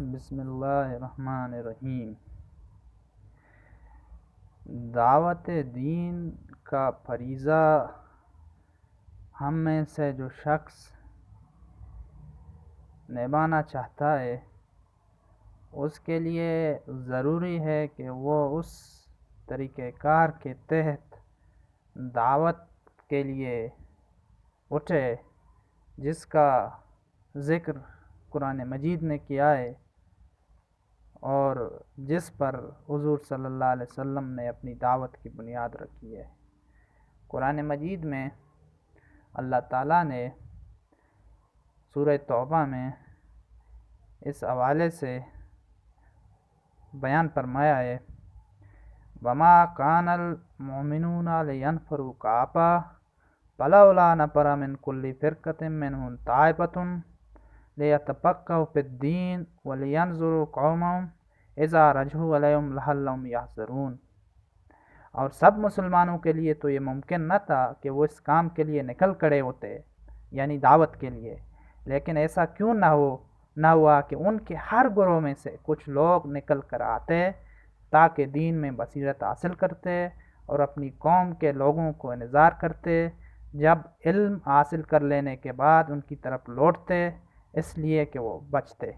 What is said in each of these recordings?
بسم اللہ الرحمن الرحیم۔ دعوت دین کا فریضہ ہم میں سے جو شخص نبھانا چاہتا ہے اس کے لیے ضروری ہے کہ وہ اس طریقہ کار کے تحت دعوت کے لیے اٹھے جس کا ذکر قرآن مجید نے کیا ہے اور جس پر حضور صلی اللہ علیہ وسلم نے اپنی دعوت کی بنیاد رکھی ہے۔ قرآن مجید میں اللہ تعالیٰ نے سورہ توبہ میں اس حوالے سے بیان فرمایا ہے، وَمَا كَانَ الْمُؤْمِنُونَ لِيَنْفِرُوا كَافَّةً فَلَوْلَا نَفَرَ مِنْ كُلِّ فِرْقَةٍ مِّنْهُمْ طَائِفَةٌ لِيَتَفَقَّهُوا فِي الدِّينِ وَلِيَنْذُرُوا قَوْمَهُمْ إِذَا رَجَعُوا إِلَيْهِمْ لَعَلَّهُمْ يَحْذَرُونَ۔ اور سب مسلمانوں کے لیے تو یہ ممکن نہ تھا کہ وہ اس کام کے لیے نکل کھڑے ہوتے، یعنی دعوت کے لیے، لیکن ایسا کیوں نہ ہوا کہ ان کے ہر گروہ میں سے کچھ لوگ نکل کر آتے تاکہ دین میں بصیرت حاصل کرتے اور اپنی قوم کے لوگوں کو انذار کرتے، جب علم حاصل کر لینے کے بعد ان کی طرف لوٹتے اس لیے کہ وہ بچتے۔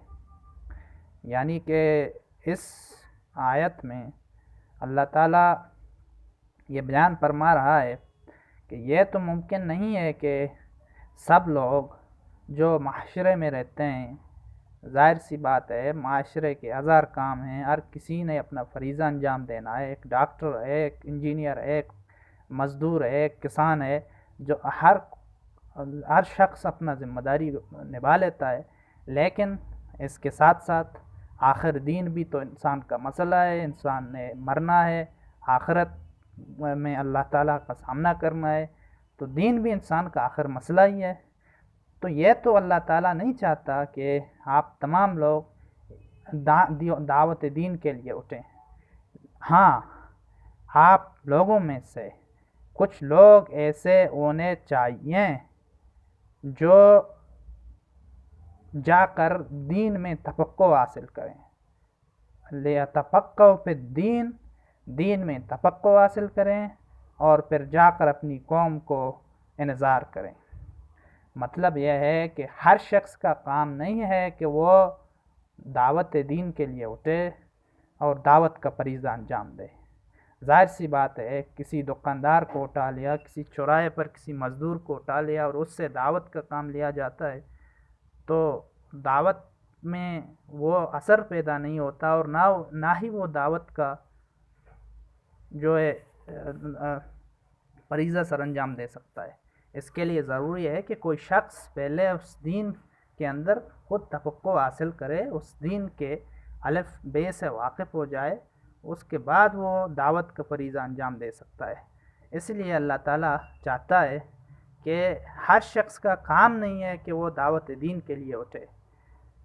یعنی کہ اس آیت میں اللہ تعالیٰ یہ بیان فرما رہا ہے کہ یہ تو ممکن نہیں ہے کہ سب لوگ جو معاشرے میں رہتے ہیں، ظاہر سی بات ہے معاشرے کے ہزار کام ہیں، ہر کسی نے اپنا فریضہ انجام دینا ہے، ایک ڈاکٹر ہے، ایک انجینئر ہے، ایک مزدور ہے، ایک کسان ہے، جو ہر شخص اپنا ذمہ داری نبھا لیتا ہے، لیکن اس کے ساتھ ساتھ آخر دین بھی تو انسان کا مسئلہ ہے، انسان نے مرنا ہے، آخرت میں اللہ تعالیٰ کا سامنا کرنا ہے، تو دین بھی انسان کا آخر مسئلہ ہی ہے۔ تو یہ تو اللہ تعالیٰ نہیں چاہتا کہ آپ تمام لوگ دعوت دین کے لیے اٹھیں۔ ہاں، آپ لوگوں میں سے کچھ لوگ ایسے ہونے چاہیے جو جا کر دین میں تفقہ حاصل کریں، لِيَتَفَقَّهُوا فِي الدِّينِ، دین میں تفقہ حاصل کریں اور پھر جا کر اپنی قوم کو انذار کریں۔ مطلب یہ ہے کہ ہر شخص کا کام نہیں ہے کہ وہ دعوت دین کے لیے اٹھے اور دعوت کا فریضہ انجام دے۔ ظاہر سی بات ہے کسی دکاندار کو اٹھا لیا، کسی چوراہے پر کسی مزدور کو اٹھا لیا اور اس سے دعوت کا کام لیا جاتا ہے تو دعوت میں وہ اثر پیدا نہیں ہوتا اور نہ ہی وہ دعوت کا جو ہے فریضہ سر انجام دے سکتا ہے۔ اس کے لیے ضروری ہے کہ کوئی شخص پہلے اس دین کے اندر خود تفقہ حاصل کرے، اس دین کے الف بے سے واقف ہو جائے، اس کے بعد وہ دعوت کا فریضہ انجام دے سکتا ہے۔ اس لیے اللہ تعالیٰ چاہتا ہے کہ ہر شخص کا کام نہیں ہے کہ وہ دعوت دین کے لیے اٹھے۔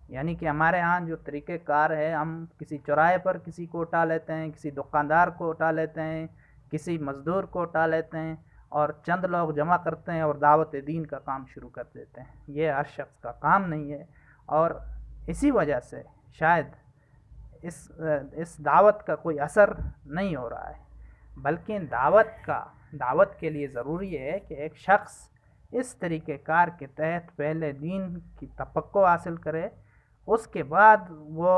یعنی کہ ہمارے ہاں جو طریقہ کار ہے، ہم کسی چوراہے پر کسی کو اٹھا لیتے ہیں، کسی دکاندار کو اٹھا لیتے ہیں، کسی مزدور کو اٹھا لیتے ہیں اور چند لوگ جمع کرتے ہیں اور دعوت دین کا کام شروع کر دیتے ہیں۔ یہ ہر شخص کا کام نہیں ہے اور اسی وجہ سے شاید اس دعوت کا کوئی اثر نہیں ہو رہا ہے، بلکہ دعوت کے لیے ضروری ہے کہ ایک شخص اس طریقہ کار کے تحت پہلے دین کی تفقہ حاصل کرے، اس کے بعد وہ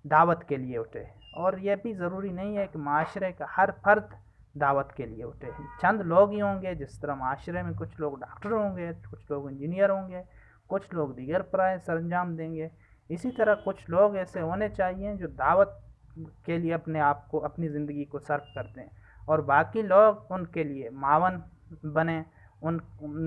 دعوت کے لیے اٹھے۔ اور یہ بھی ضروری نہیں ہے کہ معاشرے کا ہر فرد دعوت کے لیے اٹھے، چند لوگ ہی ہوں گے، جس طرح معاشرے میں کچھ لوگ ڈاکٹر ہوں گے، کچھ لوگ انجینئر ہوں گے، کچھ لوگ دیگر فرائض سر انجام دیں گے، اسی طرح کچھ لوگ ایسے ہونے چاہیے جو دعوت کے لیے اپنے آپ کو، اپنی زندگی کو صرف کر دیں اور باقی لوگ ان کے لیے معاون بنیں، ان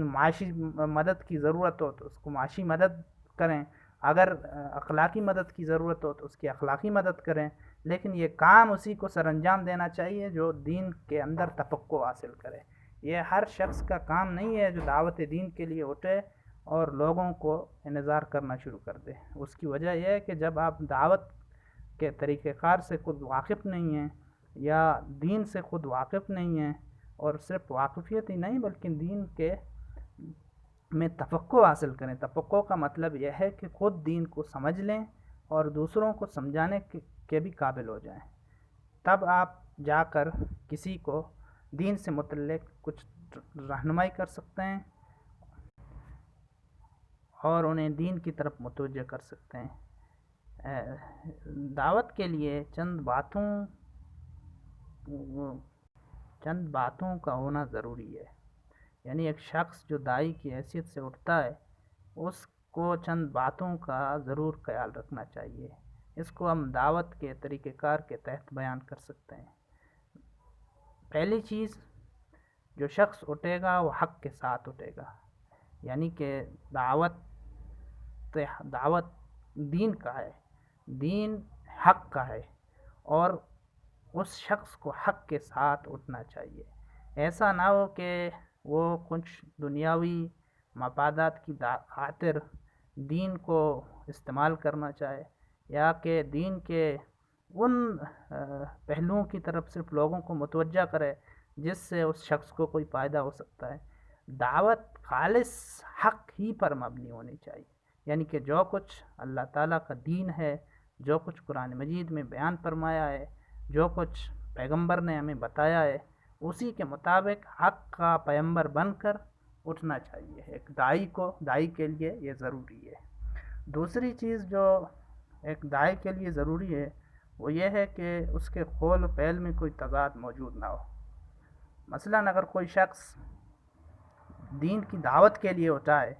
معاشی مدد کی ضرورت ہو تو اس کو معاشی مدد کریں، اگر اخلاقی مدد کی ضرورت ہو تو اس کی اخلاقی مدد کریں، لیکن یہ کام اسی کو سر انجام دینا چاہیے جو دین کے اندر تفقہ حاصل کرے۔ یہ ہر شخص کا کام نہیں ہے جو دعوت دین کے لیے اٹھے اور لوگوں کو انذار کرنا شروع کر دے۔ اس کی وجہ یہ ہے کہ جب آپ دعوت کے طریقہ کار سے خود واقف نہیں ہیں یا دین سے خود واقف نہیں ہیں، اور صرف واقفیت ہی نہیں بلکہ دین کے میں تفقہ حاصل کریں۔ تفقہ کا مطلب یہ ہے کہ خود دین کو سمجھ لیں اور دوسروں کو سمجھانے کے بھی قابل ہو جائیں، تب آپ جا کر کسی کو دین سے متعلق کچھ رہنمائی کر سکتے ہیں اور انہیں دین کی طرف متوجہ کر سکتے ہیں۔ دعوت کے لیے چند باتوں کا ہونا ضروری ہے، یعنی ایک شخص جو داعی کی حیثیت سے اٹھتا ہے اس کو چند باتوں کا ضرور خیال رکھنا چاہیے۔ اس کو ہم دعوت کے طریقہ کار کے تحت بیان کر سکتے ہیں۔ پہلی چیز، جو شخص اٹھے گا وہ حق کے ساتھ اٹھے گا، یعنی کہ دعوت دین کا ہے، دین حق کا ہے، اور اس شخص کو حق کے ساتھ اٹھنا چاہیے۔ ایسا نہ ہو کہ وہ کچھ دنیاوی مفادات کی خاطر دین کو استعمال کرنا چاہے، یا کہ دین کے ان پہلوؤں کی طرف صرف لوگوں کو متوجہ کرے جس سے اس شخص کو کوئی فائدہ ہو سکتا ہے۔ دعوت خالص حق ہی پر مبنی ہونی چاہیے، یعنی کہ جو کچھ اللہ تعالیٰ کا دین ہے، جو کچھ قرآن مجید میں بیان فرمایا ہے، جو کچھ پیغمبر نے ہمیں بتایا ہے، اسی کے مطابق حق کا پیغمبر بن کر اٹھنا چاہیے۔ ایک داعی کے لیے یہ ضروری ہے۔ دوسری چیز جو ایک داعی کے لیے ضروری ہے وہ یہ ہے کہ اس کے قول و فعل میں کوئی تضاد موجود نہ ہو۔ مثلاً اگر کوئی شخص دین کی دعوت کے لیے اٹھا ہے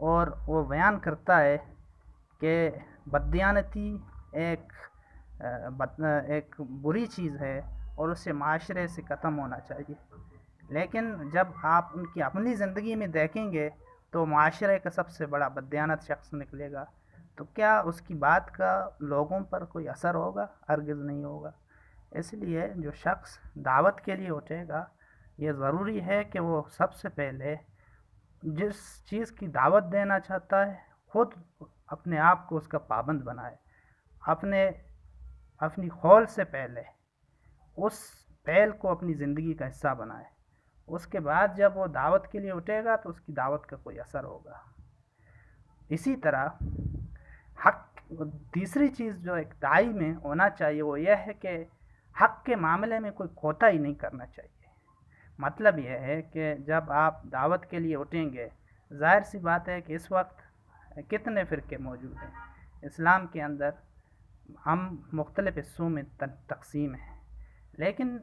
اور وہ بیان کرتا ہے کہ بددیانتی ایک بری چیز ہے اور اسے معاشرے سے ختم ہونا چاہیے، لیکن جب آپ ان کی اپنی زندگی میں دیکھیں گے تو معاشرے کا سب سے بڑا بددیانت شخص نکلے گا، تو کیا اس کی بات کا لوگوں پر کوئی اثر ہوگا؟ ہرگز نہیں ہوگا۔ اس لیے جو شخص دعوت کے لیے اٹھے گا یہ ضروری ہے کہ وہ سب سے پہلے جس چیز کی دعوت دینا چاہتا ہے خود اپنے آپ کو اس کا پابند بنائے، اپنی قول سے پہلے اس فعل کو اپنی زندگی کا حصہ بنائے، اس کے بعد جب وہ دعوت کے لیے اٹھے گا تو اس کی دعوت کا کوئی اثر ہوگا۔ اسی طرح تیسری چیز جو ایک داعی میں ہونا چاہیے وہ یہ ہے کہ حق کے معاملے میں کوئی کوتاہی نہیں کرنا چاہیے۔ مطلب یہ ہے کہ جب آپ دعوت کے لیے اٹھیں گے، ظاہر سی بات ہے کہ اس وقت کتنے فرقے موجود ہیں اسلام کے اندر، ہم مختلف حصوں میں تقسیم ہیں، لیکن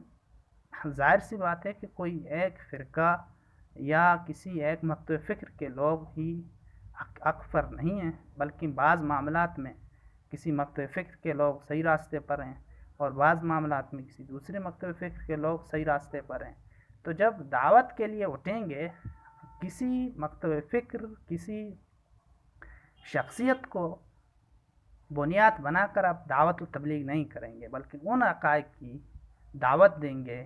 ظاہر سی بات ہے کہ کوئی ایک فرقہ یا کسی ایک مکتب فکر کے لوگ ہی حق پر نہیں ہیں، بلکہ بعض معاملات میں کسی مکتب فکر کے لوگ صحیح راستے پر ہیں اور بعض معاملات میں کسی دوسرے مکتب فکر کے لوگ صحیح راستے پر ہیں۔ تو جب دعوت کے لیے اٹھیں گے، کسی مکتب فکر، کسی شخصیت کو بنیاد بنا کر آپ دعوت و تبلیغ نہیں کریں گے، بلکہ ان عقائد کی دعوت دیں گے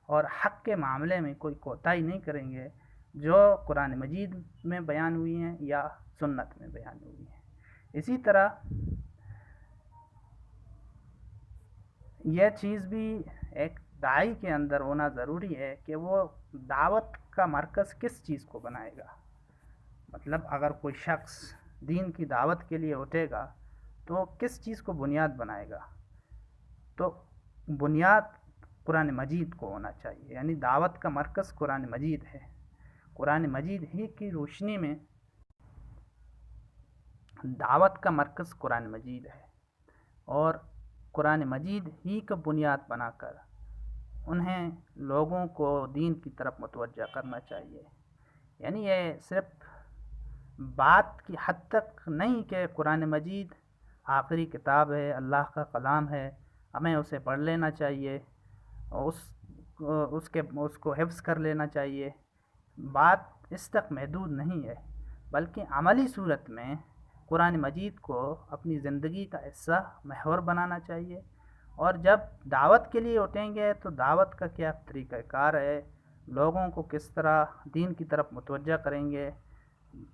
اور حق کے معاملے میں کوئی کوتاہی نہیں کریں گے جو قرآن مجید میں بیان ہوئی ہیں یا سنت میں بیان ہوئی ہیں۔ اسی طرح یہ چیز بھی ایک داعی کے اندر ہونا ضروری ہے کہ وہ دعوت کا مرکز کس چیز کو بنائے گا۔ مطلب اگر کوئی شخص دین کی دعوت کے لیے اٹھے گا تو کس چیز کو بنیاد بنائے گا؟ تو بنیاد قرآن مجید کو ہونا چاہیے، یعنی دعوت کا مرکز قرآن مجید ہے۔ قرآن مجید ہی کی روشنی میں دعوت کا مرکز قرآن مجید ہے، اور قرآن مجید ہی کا بنیاد بنا کر انہیں لوگوں کو دین کی طرف متوجہ کرنا چاہیے۔ یعنی یہ صرف بات کی حد تک نہیں کہ قرآن مجید آخری کتاب ہے، اللہ کا کلام ہے، ہمیں اسے پڑھ لینا چاہیے، اس کو حفظ کر لینا چاہیے۔ بات اس تک محدود نہیں ہے، بلکہ عملی صورت میں قرآن مجید کو اپنی زندگی کا حصہ محور بنانا چاہیے۔ اور جب دعوت کے لیے اٹھیں گے تو دعوت کا کیا طریقہ کار ہے، لوگوں کو کس طرح دین کی طرف متوجہ کریں گے،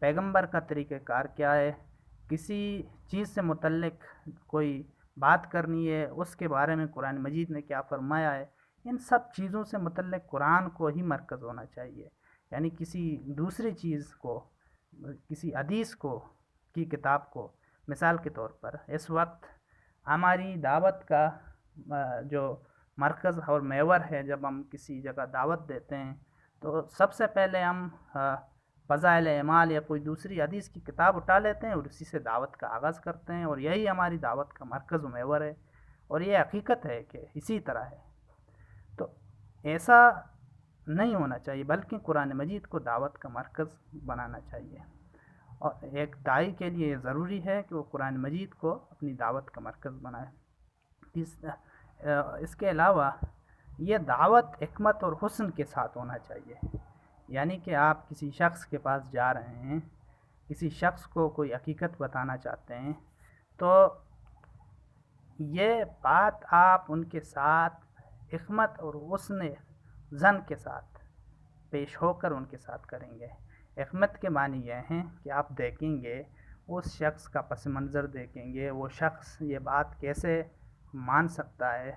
پیغمبر کا طریقہ کار کیا ہے، کسی چیز سے متعلق کوئی بات کرنی ہے اس کے بارے میں قرآن مجید نے کیا فرمایا ہے، ان سب چیزوں سے متعلق قرآن کو ہی مرکز ہونا چاہیے۔ یعنی کسی دوسری چیز کو، کسی حدیث کو کی کتاب کو مثال کے طور پر اس وقت ہماری دعوت کا جو مرکز اور محور ہے، جب ہم کسی جگہ دعوت دیتے ہیں تو سب سے پہلے ہم فضائل اعمال یا کوئی دوسری حدیث کی کتاب اٹھا لیتے ہیں اور اسی سے دعوت کا آغاز کرتے ہیں، اور یہی ہماری دعوت کا مرکز و محور ہے، اور یہ حقیقت ہے کہ اسی طرح ہے۔ تو ایسا نہیں ہونا چاہیے، بلکہ قرآن مجید کو دعوت کا مرکز بنانا چاہیے، اور ایک داعی کے لیے یہ ضروری ہے کہ وہ قرآن مجید کو اپنی دعوت کا مرکز بنائے۔ اس کے علاوہ یہ دعوت حکمت اور حسن کے ساتھ ہونا چاہیے، یعنی کہ آپ کسی شخص کے پاس جا رہے ہیں، کسی شخص کو کوئی حقیقت بتانا چاہتے ہیں، تو یہ بات آپ ان کے ساتھ حکمت اور حسن زن کے ساتھ پیش ہو کر ان کے ساتھ کریں گے۔ حکمت کے معنی یہ ہیں کہ آپ دیکھیں گے اس شخص کا پس منظر، دیکھیں گے وہ شخص یہ بات کیسے مان سکتا ہے،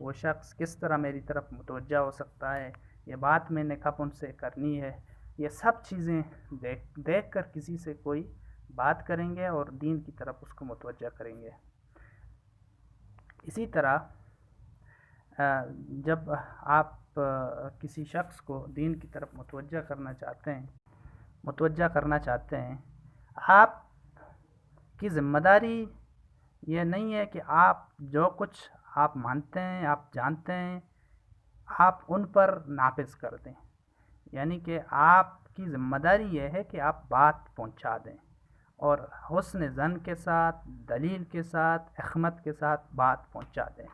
وہ شخص کس طرح میری طرف متوجہ ہو سکتا ہے، یہ بات میں نے کب ان سے کرنی ہے، یہ سب چیزیں دیکھ کر کسی سے کوئی بات کریں گے اور دین کی طرف اس کو متوجہ کریں گے۔ اسی طرح جب آپ کسی شخص کو دین کی طرف متوجہ کرنا چاہتے ہیں، آپ کی ذمہ داری یہ نہیں ہے کہ آپ جو کچھ آپ مانتے ہیں، آپ جانتے ہیں، آپ ان پر نافذ کر دیں، یعنی کہ آپ کی ذمہ داری یہ ہے کہ آپ بات پہنچا دیں، اور حسن ظن کے ساتھ، دلیل کے ساتھ، حکمت کے ساتھ بات پہنچا دیں۔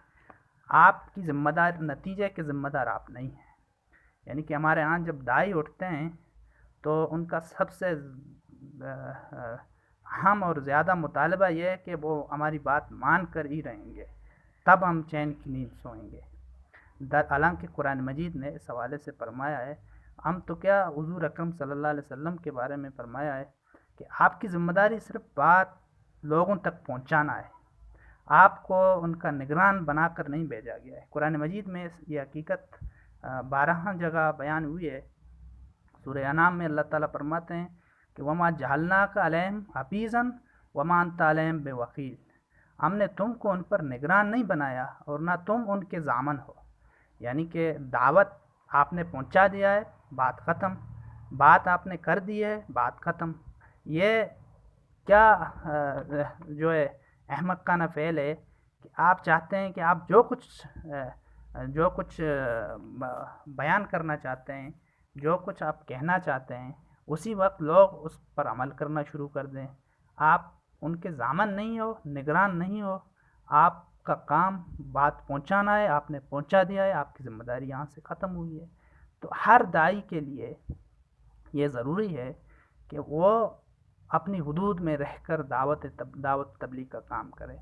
آپ کی ذمہ دار، نتیجے کے ذمہ دار آپ نہیں ہیں۔ یعنی کہ ہمارے ہاں جب داعی اٹھتے ہیں تو ان کا سب سے اہم اور زیادہ مطالبہ یہ ہے کہ وہ ہماری بات مان کر ہی رہیں گے، تب ہم چین کی نیند سوئیں گے۔ حالانکہ قرآن مجید نے اس حوالے سے فرمایا ہے، ہم تو کیا حضور اکرم صلی اللہ علیہ وسلم کے بارے میں فرمایا ہے کہ آپ کی ذمہ داری صرف بات لوگوں تک پہنچانا ہے، آپ کو ان کا نگران بنا کر نہیں بھیجا گیا ہے۔ قرآن مجید میں یہ حقیقت 12 جگہ بیان ہوئی ہے۔ سورہ انعام میں اللہ تعالیٰ فرماتے ہیں کہ وَمَا جَعَلْنَاكَ عَلَيْهِمْ حَفِيظًا وَمَا أَنْتَ عَلَيْهِمْ بِوَكِيلٍ، ہم نے تم کو ان پر نگران نہیں بنایا اور نہ تم ان کے ضامن ہو۔ یعنی کہ دعوت آپ نے پہنچا دیا ہے، بات ختم، بات آپ نے کر دی ہے، بات ختم۔ یہ کیا جو ہے احمقانہ فعل ہے کہ آپ چاہتے ہیں کہ آپ جو کچھ بیان کرنا چاہتے ہیں، جو کچھ آپ کہنا چاہتے ہیں، اسی وقت لوگ اس پر عمل کرنا شروع کر دیں۔ آپ ان کے ضامن نہیں ہو، نگران نہیں ہو، آپ کا کام بات پہنچانا ہے، آپ نے پہنچا دیا ہے، آپ کی ذمہ داری یہاں سے ختم ہوئی ہے۔ تو ہر داعی کے لیے یہ ضروری ہے کہ وہ اپنی حدود میں رہ کر دعوت تبلیغ کا کام کرے،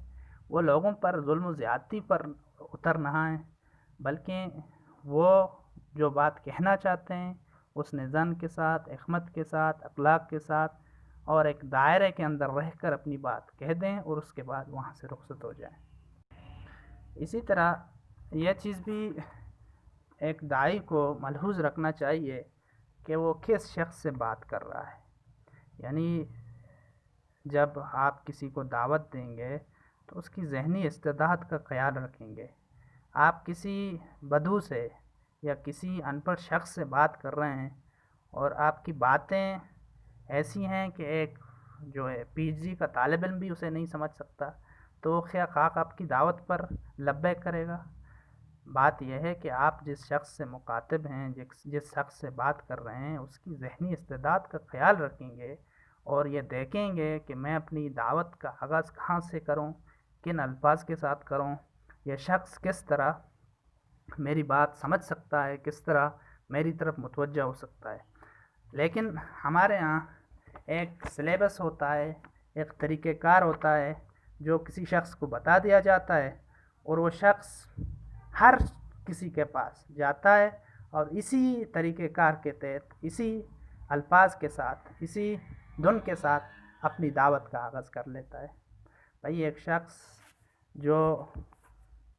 وہ لوگوں پر ظلم و زیادتی پر اتر نہ آئیں، بلکہ وہ جو بات کہنا چاہتے ہیں اس نے ظن کے ساتھ، حکمت کے ساتھ، اخلاق کے ساتھ اور ایک دائرے کے اندر رہ کر اپنی بات کہہ دیں اور اس کے بعد وہاں سے رخصت ہو جائیں۔ اسی طرح یہ چیز بھی ایک داعی کو ملحوظ رکھنا چاہیے کہ وہ کس شخص سے بات کر رہا ہے۔ یعنی جب آپ کسی کو دعوت دیں گے تو اس کی ذہنی استعداد کا خیال رکھیں گے۔ آپ کسی بدو سے یا کسی ان پڑھ شخص سے بات کر رہے ہیں اور آپ کی باتیں ایسی ہیں کہ ایک جو ہے پی ایچ ڈی کا طالب علم بھی اسے نہیں سمجھ سکتا، تو خیا خاک آپ کی دعوت پر لبیک کرے گا۔ بات یہ ہے کہ آپ جس شخص سے مخاطب ہیں، جس شخص سے بات کر رہے ہیں، اس کی ذہنی استعداد کا خیال رکھیں گے اور یہ دیکھیں گے کہ میں اپنی دعوت کا آغاز کہاں سے کروں، کن الفاظ کے ساتھ کروں، یہ شخص کس طرح میری بات سمجھ سکتا ہے، کس طرح میری طرف متوجہ ہو سکتا ہے۔ لیکن ہمارے ہاں ایک سلیبس ہوتا ہے، ایک طریقہ کار ہوتا ہے جو کسی شخص کو بتا دیا جاتا ہے، اور وہ شخص ہر کسی کے پاس جاتا ہے اور اسی طریقہ کار کے تحت، اسی الفاظ کے ساتھ، اسی دھن کے ساتھ اپنی دعوت کا آغاز کر لیتا ہے۔ بھئی ایک شخص جو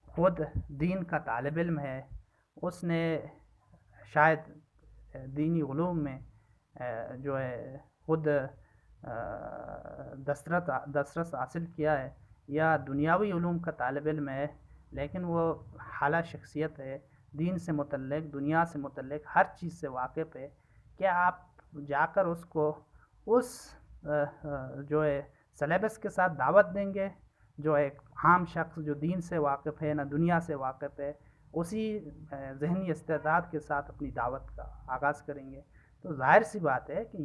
خود دین کا طالب علم ہے، اس نے شاید دینی علوم میں جو ہے خود دسترس حاصل کیا ہے یا دنیاوی علوم کا طالب علم ہے لیکن وہ اعلیٰ شخصیت ہے، دین سے متعلق، دنیا سے متعلق ہر چیز سے واقف ہے، کیا آپ جا کر اس کو اس جو ہے سلیبس کے ساتھ دعوت دیں گے جو ایک عام شخص جو دین سے واقف ہے نہ دنیا سے واقف ہے اسی ذہنی استعداد کے ساتھ اپنی دعوت کا آغاز کریں گے؟ تو ظاہر سی بات ہے کہ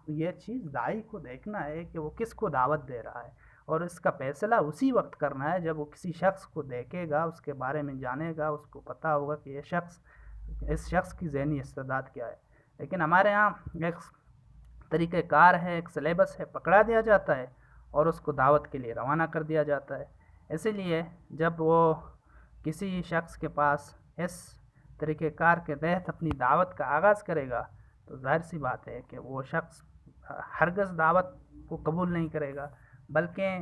یہ چیز داعی کو دیکھنا ہے کہ وہ کس کو دعوت دے رہا ہے، اور اس کا فیصلہ اسی وقت کرنا ہے جب وہ کسی شخص کو دیکھے گا، اس کے بارے میں جانے گا، اس کو پتہ ہوگا کہ اس شخص کی ذہنی استعداد کیا ہے۔ لیکن ہمارے ہاں ایک طریقہ کار ہے، ایک سلیبس ہے، پکڑا دیا جاتا ہے اور اس کو دعوت کے لیے روانہ کر دیا جاتا ہے۔ اسی لیے جب وہ کسی شخص کے پاس اس طریقہ کار کے تحت اپنی دعوت کا آغاز کرے گا تو ظاہر سی بات ہے کہ وہ شخص ہرگز دعوت کو قبول نہیں کرے گا، بلکہ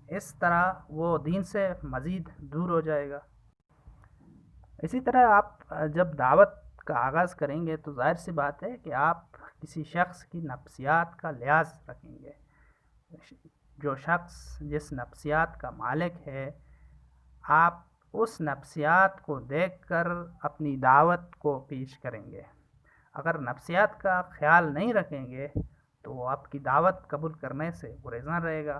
اس طرح وہ دین سے مزید دور ہو جائے گا۔ اسی طرح آپ جب دعوت کا آغاز کریں گے تو ظاہر سی بات ہے کہ آپ کسی شخص کی نفسیات کا لحاظ رکھیں گے۔ جو شخص جس نفسیات کا مالک ہے، آپ اس نفسیات کو دیکھ کر اپنی دعوت کو پیش کریں گے۔ اگر نفسیات کا خیال نہیں رکھیں گے تو وہ آپ کی دعوت قبول کرنے سے گریزاں رہے گا۔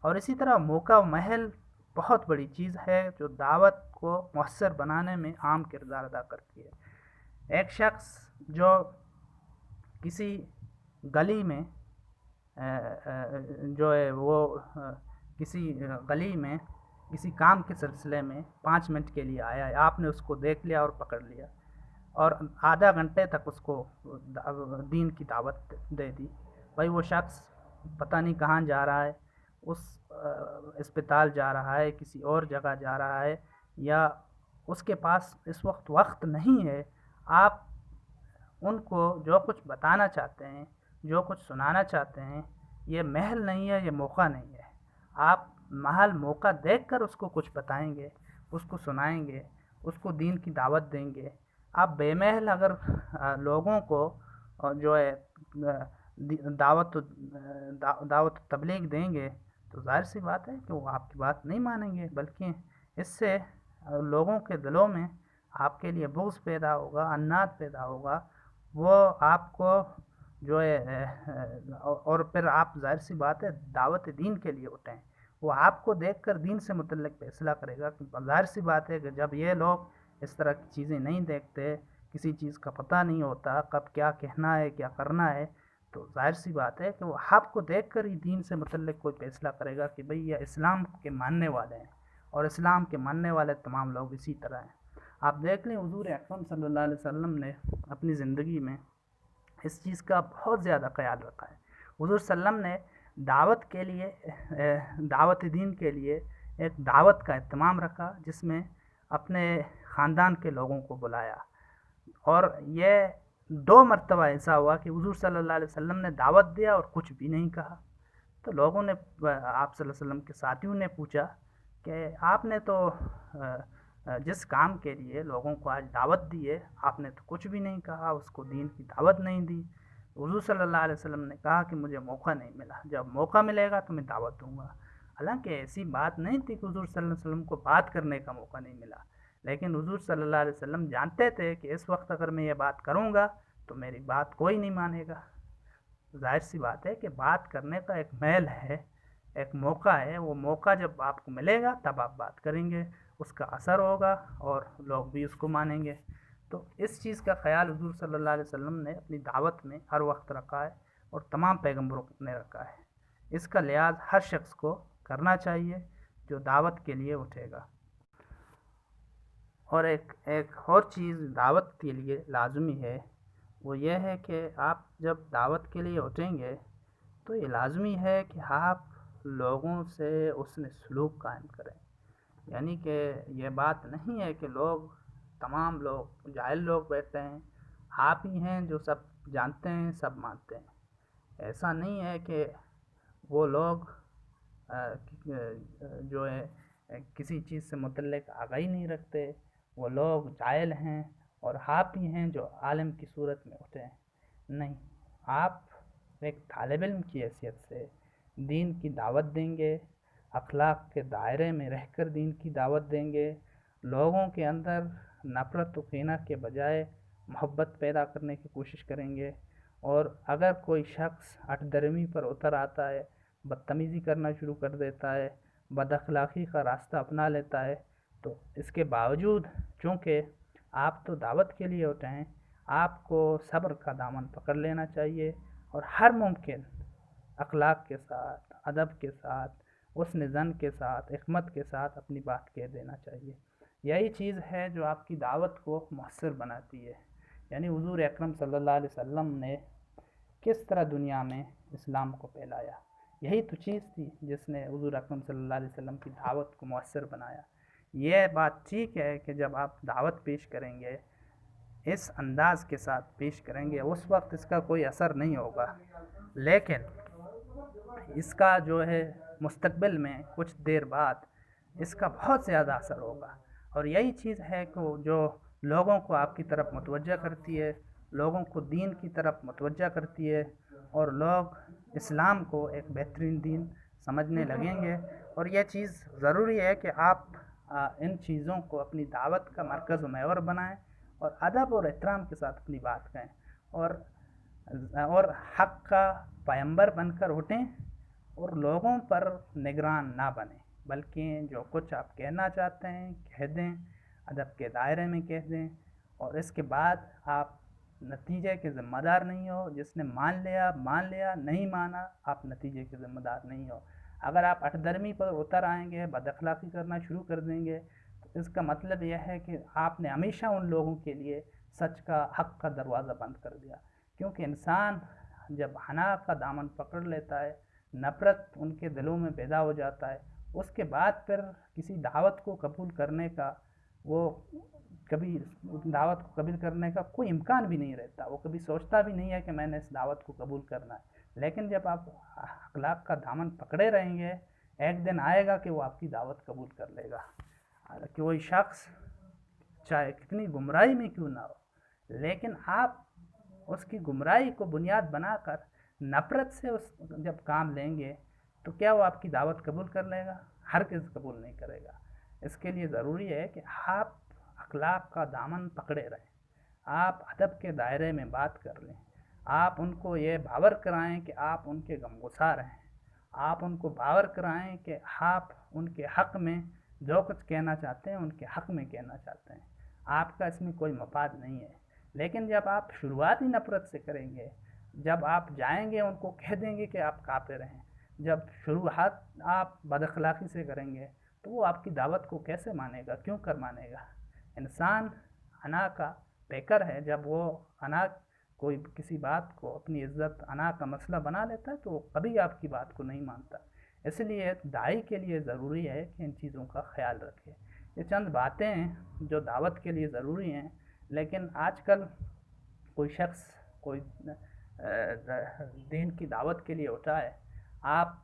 اور اسی طرح موقع و محل بہت بڑی چیز ہے جو دعوت کو مؤثر بنانے میں اہم کردار ادا کرتی ہے۔ ایک شخص جو کسی گلی میں جو ہے وہ کسی گلی میں کسی کام کے سلسلے میں 5 منٹ کے لیے آیا ہے، آپ نے اس کو دیکھ لیا اور پکڑ لیا اور آدھا گھنٹے تک اس کو دین کی دعوت دے دی، بھائی وہ شخص پتہ نہیں کہاں جا رہا ہے، اس اسپتال جا رہا ہے، کسی اور جگہ جا رہا ہے، یا اس کے پاس اس وقت نہیں ہے، آپ ان کو جو کچھ بتانا چاہتے ہیں، جو کچھ سنانا چاہتے ہیں، یہ محل نہیں ہے، یہ موقع نہیں ہے۔ آپ محل موقع دیکھ کر اس کو کچھ بتائیں گے، اس کو سنائیں گے، اس کو دین کی دعوت دیں گے۔ آپ بے محل اگر لوگوں کو جو ہے دعوت تبلیغ دیں گے تو ظاہر سی بات ہے کہ وہ آپ کی بات نہیں مانیں گے، بلکہ اس سے لوگوں کے دلوں میں آپ کے لیے بغض پیدا ہوگا، عناد پیدا ہوگا، وہ آپ کو جو ہے اور پھر آپ ظاہر سی بات ہے دعوت دین کے لیے اٹھیں، وہ آپ کو دیکھ کر دین سے متعلق فیصلہ کرے گا۔ ظاہر سی بات ہے کہ جب یہ لوگ اس طرح کی چیزیں نہیں دیکھتے، کسی چیز کا پتہ نہیں ہوتا کب کیا کہنا ہے کیا کرنا ہے، تو ظاہر سی بات ہے کہ وہ آپ کو دیکھ کر ہی دین سے متعلق کوئی فیصلہ کرے گا کہ بھئی یہ اسلام کے ماننے والے ہیں، اور اسلام کے ماننے والے تمام لوگ اسی طرح ہیں۔ آپ دیکھ لیں حضور اکرم صلی اللہ علیہ وسلم نے اپنی زندگی میں اس چیز کا بہت زیادہ خیال رکھا ہے۔ حضور صلی اللہ علیہ وسلم نے دعوت کے لیے دعوت دین کے لیے ایک دعوت کا اہتمام رکھا جس میں اپنے خاندان کے لوگوں کو بلایا، اور یہ 2 مرتبہ ایسا ہوا کہ حضور صلی اللہ علیہ وسلم نے دعوت دیا اور کچھ بھی نہیں کہا۔ تو لوگوں نے آپ صلی اللہ علیہ وسلم کے ساتھیوں نے پوچھا کہ آپ نے تو جس کام کے لیے لوگوں کو آج دعوت دی ہے آپ نے تو کچھ بھی نہیں کہا، اس کو دین کی دعوت نہیں دی۔ حضور صلی اللہ علیہ وسلم نے کہا کہ مجھے موقع نہیں ملا، جب موقع ملے گا تو میں دعوت دوں گا۔ حالانکہ ایسی بات نہیں تھی کہ حضور صلی اللہ علیہ وسلم کو بات کرنے کا موقع نہیں ملا، لیکن حضور صلی اللہ علیہ وسلم جانتے تھے کہ اس وقت اگر میں یہ بات کروں گا تو میری بات کوئی نہیں مانے گا۔ ظاہر سی بات ہے کہ بات کرنے کا ایک محل ہے، ایک موقع ہے، وہ موقع جب آپ کو ملے گا تب آپ بات کریں گے، اس کا اثر ہوگا اور لوگ بھی اس کو مانیں گے۔ تو اس چیز کا خیال حضور صلی اللہ علیہ وسلم نے اپنی دعوت میں ہر وقت رکھا ہے اور تمام پیغمبروں نے رکھا ہے۔ اس کا لحاظ ہر شخص کو کرنا چاہیے جو دعوت کے لیے اٹھے گا۔ اور ایک اور چیز دعوت کے لیے لازمی ہے، وہ یہ ہے کہ آپ جب دعوت کے لیے اٹھیں گے تو یہ لازمی ہے کہ آپ لوگوں سے حسن سلوک قائم کریں۔ یعنی کہ یہ بات نہیں ہے کہ تمام لوگ جاہل لوگ بیٹھتے ہیں، آپ ہی ہیں جو سب جانتے ہیں، سب مانتے ہیں۔ ایسا نہیں ہے کہ وہ لوگ جو ہے کسی چیز سے متعلق آگاہی نہیں رکھتے، وہ لوگ جاہل ہیں اور آپ ہی ہیں جو عالم کی صورت میں اٹھے ہیں۔ نہیں، آپ ایک طالب علم کی حیثیت سے دین کی دعوت دیں گے، اخلاق کے دائرے میں رہ کر دین کی دعوت دیں گے، لوگوں کے اندر نفرت و کینہ کے بجائے محبت پیدا کرنے کی کوشش کریں گے، اور اگر کوئی شخص ہٹ درمی پر اتر آتا ہے، بدتمیزی کرنا شروع کر دیتا ہے، بد اخلاقی کا راستہ اپنا لیتا ہے، تو اس کے باوجود چونکہ آپ تو دعوت کے لیے ہوتے ہیں، آپ کو صبر کا دامن پکڑ لینا چاہیے اور ہر ممکن اخلاق کے ساتھ، ادب کے ساتھ، حسن زن کے ساتھ، حکمت کے ساتھ اپنی بات کہہ دینا چاہیے۔ یہی چیز ہے جو آپ کی دعوت کو مؤثر بناتی ہے۔ یعنی حضور اکرم صلی اللہ علیہ وسلم نے کس طرح دنیا میں اسلام کو پھیلایا، یہی تو چیز تھی جس نے حضور اکرم صلی اللہ علیہ وسلم کی دعوت کو مؤثر بنایا۔ یہ بات ٹھیک ہے کہ جب آپ دعوت پیش کریں گے، اس انداز کے ساتھ پیش کریں گے، اس وقت اس کا کوئی اثر نہیں ہوگا، لیکن اس کا جو ہے مستقبل میں کچھ دیر بعد اس کا بہت زیادہ اثر ہوگا، اور یہی چیز ہے کہ جو لوگوں کو آپ کی طرف متوجہ کرتی ہے، لوگوں کو دین کی طرف متوجہ کرتی ہے، اور لوگ اسلام کو ایک بہترین دین سمجھنے لگیں گے۔ اور یہ چیز ضروری ہے کہ آپ ان چیزوں کو اپنی دعوت کا مرکز و محور بنائیں، اور ادب اور احترام کے ساتھ اپنی بات کہیں، اور حق کا پیمبر بن کر اٹھیں، اور لوگوں پر نگران نہ بنیں، بلکہ جو کچھ آپ کہنا چاہتے ہیں کہہ دیں، ادب کے دائرے میں کہہ دیں، اور اس کے بعد آپ نتیجے کے ذمہ دار نہیں ہو۔ جس نے مان لیا، نہیں مانا، آپ نتیجے کے ذمہ دار نہیں ہو۔ اگر آپ اٹھ درمی پر اتر آئیں گے، بد اخلاقی کرنا شروع کر دیں گے، تو اس کا مطلب یہ ہے کہ آپ نے ہمیشہ ان لوگوں کے لیے سچ کا، حق کا دروازہ بند کر دیا، کیونکہ انسان جب حنا کا دامن پکڑ لیتا ہے، نفرت ان کے دلوں میں پیدا ہو جاتا ہے، اس کے بعد پھر کسی دعوت کو قبول کرنے کا دعوت کو قبول کرنے کا کوئی امکان بھی نہیں رہتا، وہ کبھی سوچتا بھی نہیں ہے کہ میں نے اس دعوت کو قبول کرنا ہے۔ لیکن جب آپ اخلاق کا دامن پکڑے رہیں گے، ایک دن آئے گا کہ وہ آپ کی دعوت قبول کر لے گا۔ کہ کوئی شخص چاہے کتنی گمراہی میں کیوں نہ ہو، لیکن آپ اس کی گمراہی کو بنیاد بنا کر نفرت سے جب کام لیں گے، تو کیا وہ آپ کی دعوت قبول کر لے گا؟ ہرگز قبول نہیں کرے گا۔ اس کے لیے ضروری ہے کہ آپ اخلاق کا دامن پکڑے رہیں، آپ ادب کے دائرے میں بات کر لیں، آپ ان کو یہ باور کرائیں کہ آپ ان کے غمگسار ہیں، آپ ان کو باور کرائیں کہ آپ ان کے حق میں جو کچھ کہنا چاہتے ہیں ان کے حق میں کہنا چاہتے ہیں، آپ کا اس میں کوئی مفاد نہیں ہے۔ لیکن جب آپ شروعات ہی نفرت سے کریں گے، جب آپ جائیں گے ان کو کہہ دیں گے کہ آپ کافر ہیں، جب شروعات آپ بد اخلاقی سے کریں گے، تو وہ آپ کی دعوت کو کیسے مانے گا؟ کیوں کر مانے گا؟ انسان انا کا پیکر ہے، جب وہ انا کوئی کسی بات کو اپنی عزت انا کا مسئلہ بنا لیتا ہے تو وہ کبھی آپ کی بات کو نہیں مانتا۔ اس لیے داعی کے لیے ضروری ہے کہ ان چیزوں کا خیال رکھے۔ یہ چند باتیں ہیں جو دعوت کے لیے ضروری ہیں، لیکن آج کل کوئی شخص کوئی دین کی دعوت کے لیے اٹھا ہے، آپ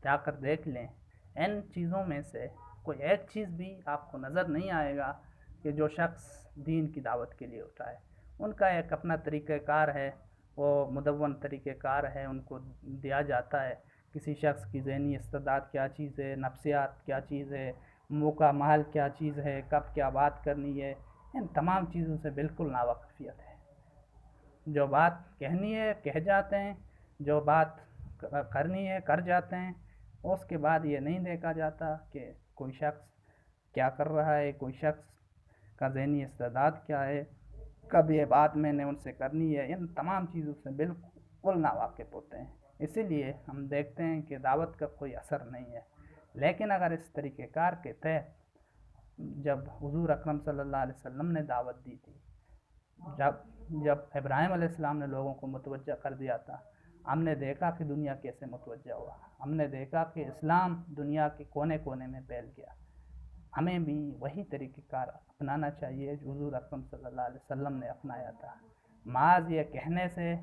جا کر دیکھ لیں، ان چیزوں میں سے کوئی ایک چیز بھی آپ کو نظر نہیں آئے گا کہ جو شخص دین کی دعوت کے لیے اٹھا ہے۔ ان کا ایک اپنا طریقہ کار ہے، وہ مدون طریقہ کار ہے، ان کو دیا جاتا ہے کسی شخص کی ذہنی استعداد کیا چیز ہے، نفسیات کیا چیز ہے، موقع محل کیا چیز ہے، کب کیا بات کرنی ہے، ان تمام چیزوں سے بالکل ناواقفیت ہے۔ جو بات کہنی ہے کہہ جاتے ہیں، جو بات کرنی ہے کر جاتے ہیں، اس کے بعد یہ نہیں دیکھا جاتا کہ کوئی شخص کیا کر رہا ہے، کوئی شخص کا ذہنی استعداد کیا ہے، کب یہ بات میں نے ان سے کرنی ہے، ان تمام چیزوں سے بالکل ناواقف ہوتے ہیں۔ اسی لیے ہم دیکھتے ہیں کہ دعوت کا کوئی اثر نہیں ہے۔ لیکن اگر اس طریقہ کار کے تحت جب حضور اکرم صلی اللہ علیہ وسلم نے دعوت دی تھی، جب ابراہیم علیہ السلام نے لوگوں کو متوجہ کر دیا تھا، ہم نے دیکھا کہ دنیا کیسے متوجہ ہوا، ہم نے دیکھا کہ اسلام دنیا کے کونے کونے میں پھیل گیا۔ ہمیں بھی وہی طریقہ کار اپنانا چاہیے جو حضور اکرم صلی اللہ علیہ وسلم نے اپنایا تھا۔ معاذ یہ کہنے سے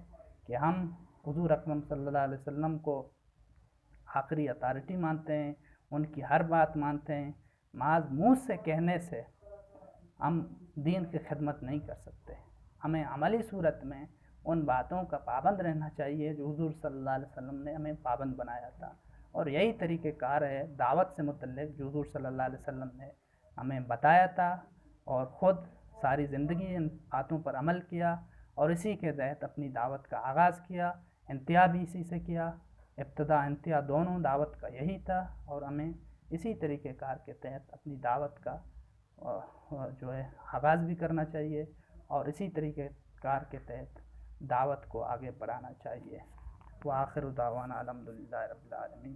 کہ ہم حضور اکرم صلی اللہ علیہ وسلم کو آخری اتھارٹی مانتے ہیں، ان کی ہر بات مانتے ہیں، معاذ منہ سے کہنے سے ہم دین کی خدمت نہیں کر سکتے۔ ہمیں عملی صورت میں ان باتوں کا پابند رہنا چاہیے جو حضور صلی اللہ علیہ وسلم نے ہمیں پابند بنایا تھا، اور یہی طریقہ کار ہے دعوت سے متعلق جو حضور صلی اللہ علیہ وسلم نے ہمیں بتایا تھا، اور خود ساری زندگی ان باتوں پر عمل کیا، اور اسی کے تحت اپنی دعوت کا آغاز کیا، انتہا بھی اسی سے کیا، ابتدا انتہا دونوں دعوت کا یہی تھا، اور ہمیں اسی طریقہ کار کے تحت اپنی دعوت کا جو ہے آغاز بھی کرنا چاہیے، اور اسی طریقہ کار کے تحت دعوت کو آگے بڑھانا چاہیے۔ وآخر دعوانا الحمدللہ رب العالمین۔